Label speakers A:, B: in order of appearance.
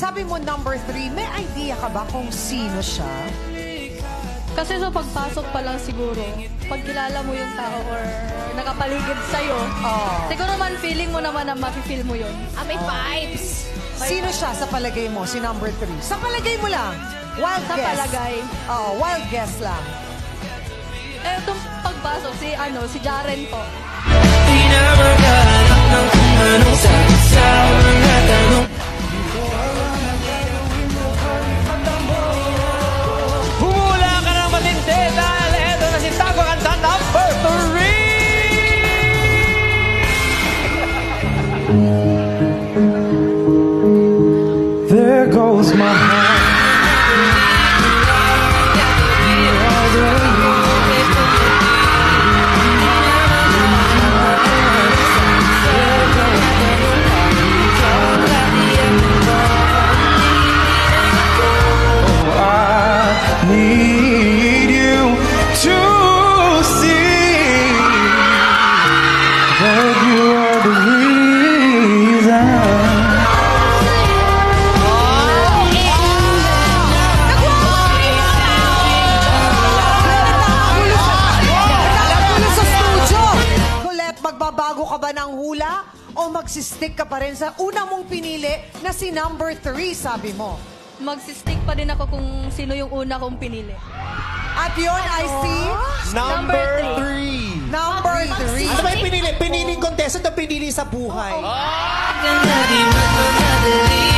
A: Sabi mo number 3, may idea ka ba kung sino siya?
B: Kasi sa pagpasok pa lang siguro, pag kilala mo yung tao or nakapaligid sa'yo, siguro man feeling mo naman na mafe-feel mo yun.
C: May vibes.
A: Sino siya sa palagay mo, si number 3? Sa palagay mo lang. Wild
B: Sa
A: guess.
B: palagay.
A: Oo, wild guess lang.
B: Eh, itong pagpasok, si Jaren po.
D: Humula ka ng matindi dahil eto na si Tago kanta number 3. There goes my heart. Need you to see that you are the reason.
A: Nagpulo sa studio. Colette, magbabago ka ba ng hula o magsistick ka pa rin sa una mong pinili na si number 3, sabi mo?
B: Magsistick pa din ako kung sino yung una kong pinili.
A: At yun, I see
E: Number
B: Number
E: 3.
A: number 3.
E: Ano ba yung pinili? Piniling contestant o pinili sa buhay?
D: Di man madali